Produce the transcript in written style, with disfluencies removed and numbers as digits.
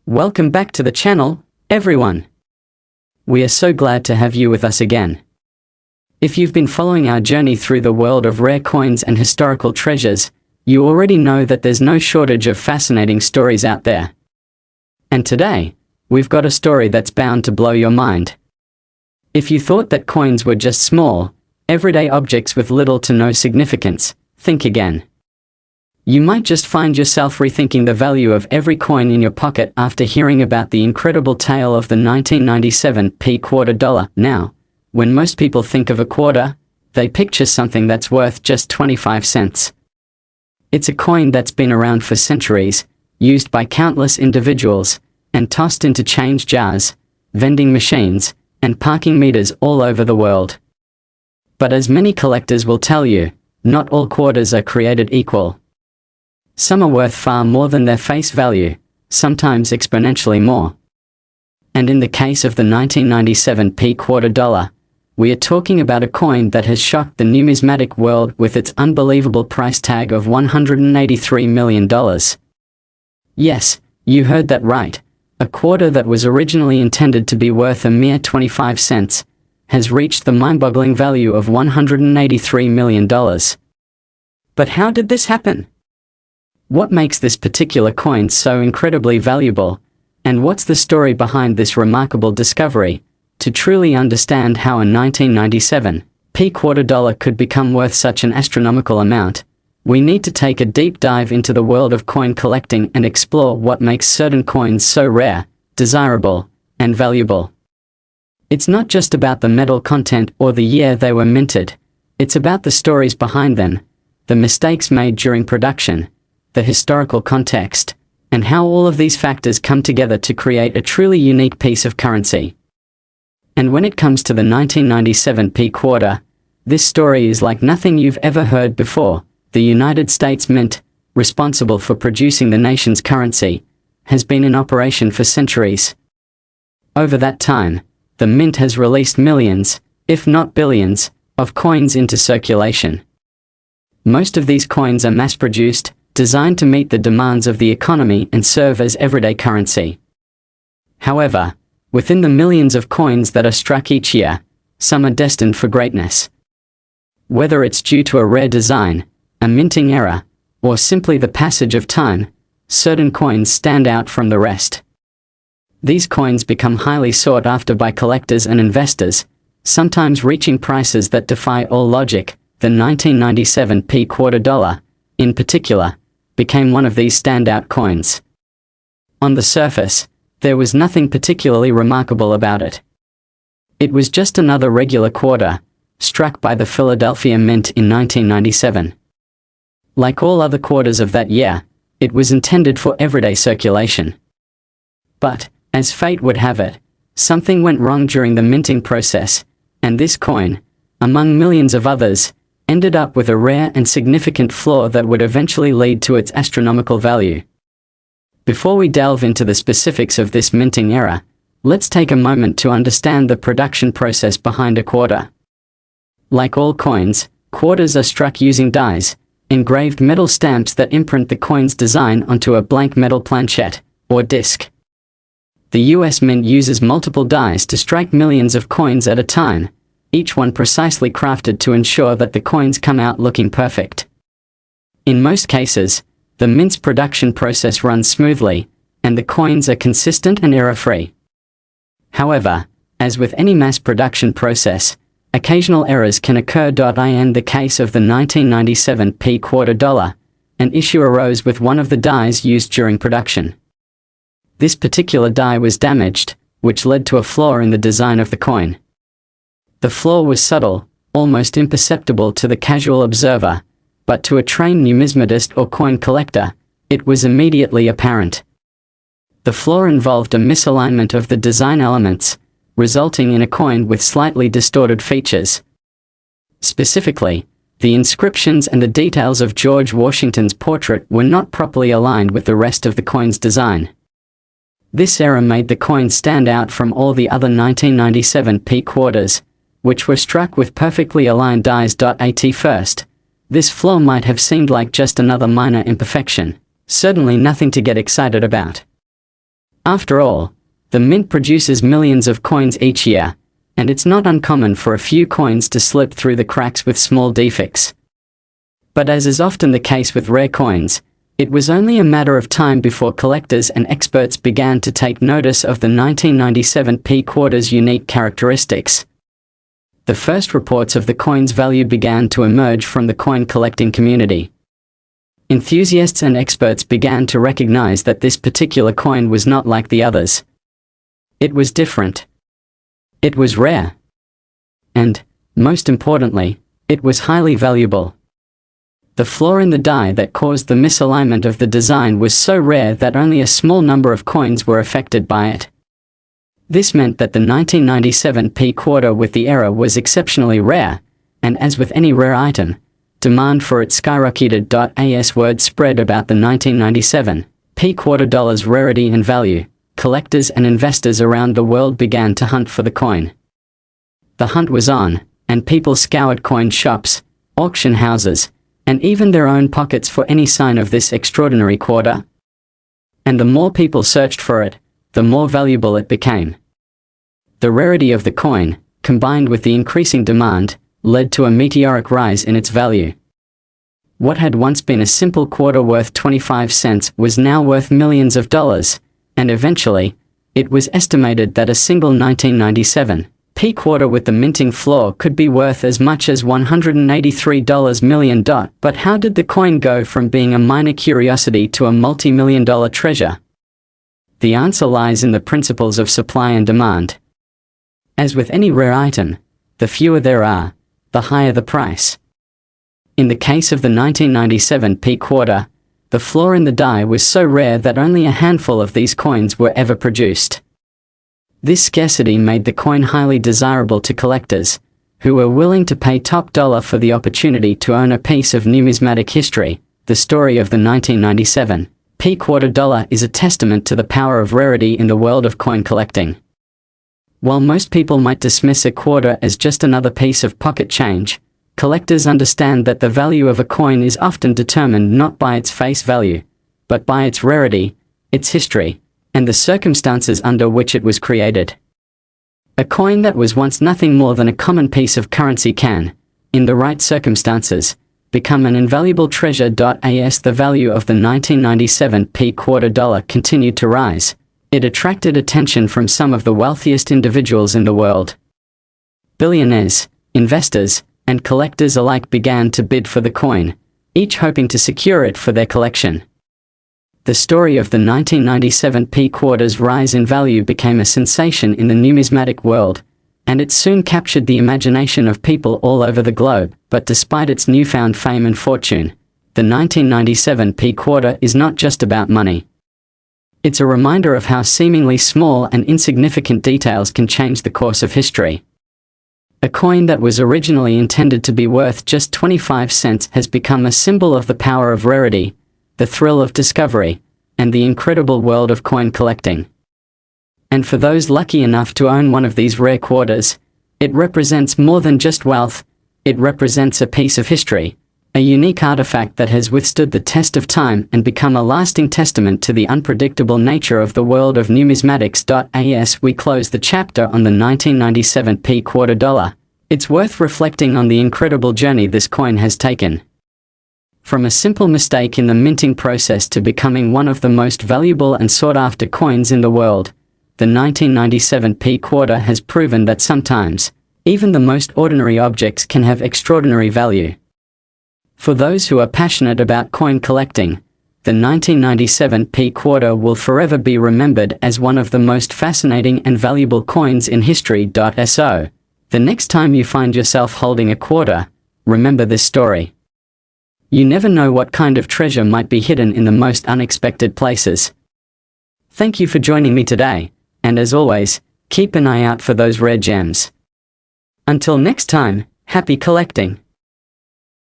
Welcome back to the channel, everyone. We are so glad to have you with us again. If you've been following our journey through the world of rare coins and historical treasures, you already know that there's no shortage of fascinating stories out there. And today, we've got a story that's bound to blow your mind. If you thought that coins were just small, everyday objects with little to no significance, think again. You might just find yourself rethinking the value of every coin in your pocket after hearing about the incredible tale of the 1997 quarter dollar. Now, when most people think of a quarter, they picture something that's worth just 25 cents. It's a coin that's been around for centuries, used by countless individuals, and tossed into change jars, vending machines, and parking meters all over the world. But as many collectors will tell you, not all quarters are created equal. Some are worth far more than their face value, sometimes exponentially more. And in the case of the 1997 quarter dollar, we are talking about a coin that has shocked the numismatic world with its unbelievable price tag of $183 million. Yes, you heard that right. A quarter that was originally intended to be worth a mere 25 cents has reached the mind-boggling value of $183 million. But how did this happen? What makes this particular coin so incredibly valuable, and what's the story behind this remarkable discovery? To truly understand how a 1997 quarter dollar could become worth such an astronomical amount, we need to take a deep dive into the world of coin collecting and explore what makes certain coins so rare, desirable, and valuable. It's not just about the metal content or the year they were minted, it's about the stories behind them, the mistakes made during production, the historical context, and how all of these factors come together to create a truly unique piece of currency. And when it comes to the 1997 quarter, this story is like nothing you've ever heard before. The United States Mint, responsible for producing the nation's currency, has been in operation for centuries. Over that time, the Mint has released millions, if not billions, of coins into circulation. Most of these coins are mass-produced, designed to meet the demands of the economy and serve as everyday currency. However, within the millions of coins that are struck each year, some are destined for greatness. Whether it's due to a rare design, a minting error, or simply the passage of time, certain coins stand out from the rest. These coins become highly sought after by collectors and investors, sometimes reaching prices that defy all logic. The 1997 quarter dollar, in particular, became one of these standout coins. On the surface, there was nothing particularly remarkable about it. It was just another regular quarter, struck by the Philadelphia Mint in 1997. Like all other quarters of that year, it was intended for everyday circulation. But, as fate would have it, something went wrong during the minting process, and this coin, among millions of others, ended up with a rare and significant flaw that would eventually lead to its astronomical value. Before we delve into the specifics of this minting error, let's take a moment to understand the production process behind a quarter. Like all coins, quarters are struck using dies, engraved metal stamps that imprint the coin's design onto a blank metal planchette, or disc. The US Mint uses multiple dies to strike millions of coins at a time, each one precisely crafted to ensure that the coins come out looking perfect. In most cases, the Mint's production process runs smoothly, and the coins are consistent and error-free. However, as with any mass production process, occasional errors can occur. In the case of the 1997 quarter dollar, an issue arose with one of the dies used during production. This particular die was damaged, which led to a flaw in the design of the coin. The flaw was subtle, almost imperceptible to the casual observer, but to a trained numismatist or coin collector, it was immediately apparent. The flaw involved a misalignment of the design elements, resulting in a coin with slightly distorted features. Specifically, the inscriptions and the details of George Washington's portrait were not properly aligned with the rest of the coin's design. This error made the coin stand out from all the other 1997 quarters, which were struck with perfectly aligned dies. At first, this flaw might have seemed like just another minor imperfection, certainly nothing to get excited about. After all, the mint produces millions of coins each year, and it's not uncommon for a few coins to slip through the cracks with small defects. But as is often the case with rare coins, it was only a matter of time before collectors and experts began to take notice of the 1997 P-Quarter's unique characteristics. The first reports of the coin's value began to emerge from the coin collecting community. Enthusiasts and experts began to recognize that this particular coin was not like the others. It was different. It was rare. And, most importantly, it was highly valuable. The flaw in the die that caused the misalignment of the design was so rare that only a small number of coins were affected by it. This meant that the 1997 P-Quarter with the error was exceptionally rare, and as with any rare item, demand for it skyrocketed. As word spread about the 1997 P-Quarter dollar's rarity and value, collectors and investors around the world began to hunt for the coin. The hunt was on, and people scoured coin shops, auction houses, and even their own pockets for any sign of this extraordinary quarter. And the more people searched for it, the more valuable it became. The rarity of the coin, combined with the increasing demand, led to a meteoric rise in its value. What had once been a simple quarter worth 25 cents was now worth millions of dollars, and eventually, it was estimated that a single 1997 P-Quarter with the minting flaw could be worth as much as $183 million. But how did the coin go from being a minor curiosity to a multi-million-dollar treasure? The answer lies in the principles of supply and demand. As with any rare item, the fewer there are, the higher the price. In the case of the 1997 P-Quarter, the flaw in the die was so rare that only a handful of these coins were ever produced. This scarcity made the coin highly desirable to collectors, who were willing to pay top dollar for the opportunity to own a piece of numismatic history. The story of the 1997 P-Quarter dollar is a testament to the power of rarity in the world of coin collecting. While most people might dismiss a quarter as just another piece of pocket change, collectors understand that the value of a coin is often determined not by its face value, but by its rarity, its history, and the circumstances under which it was created. A coin that was once nothing more than a common piece of currency can, in the right circumstances, become an invaluable treasure. As the value of the 1997 P-Quarter dollar continued to rise, it attracted attention from some of the wealthiest individuals in the world. Billionaires, investors, and collectors alike began to bid for the coin, each hoping to secure it for their collection. The story of the 1997 P-Quarter's rise in value became a sensation in the numismatic world, and it soon captured the imagination of people all over the globe. But despite its newfound fame and fortune, the 1997 P-Quarter is not just about money. It's a reminder of how seemingly small and insignificant details can change the course of history. A coin that was originally intended to be worth just 25 cents has become a symbol of the power of rarity, the thrill of discovery, and the incredible world of coin collecting. And for those lucky enough to own one of these rare quarters, it represents more than just wealth. It represents a piece of history, a unique artifact that has withstood the test of time and become a lasting testament to the unpredictable nature of the world of numismatics. As we close the chapter on the 1997 P-Quarter dollar, it's worth reflecting on the incredible journey this coin has taken. From a simple mistake in the minting process to becoming one of the most valuable and sought-after coins in the world, the 1997 P-Quarter has proven that sometimes, even the most ordinary objects can have extraordinary value. For those who are passionate about coin collecting, the 1997 P-Quarter will forever be remembered as one of the most fascinating and valuable coins in history. So, the next time you find yourself holding a quarter, remember this story. You never know what kind of treasure might be hidden in the most unexpected places. Thank you for joining me today, and as always, keep an eye out for those rare gems. Until next time, happy collecting!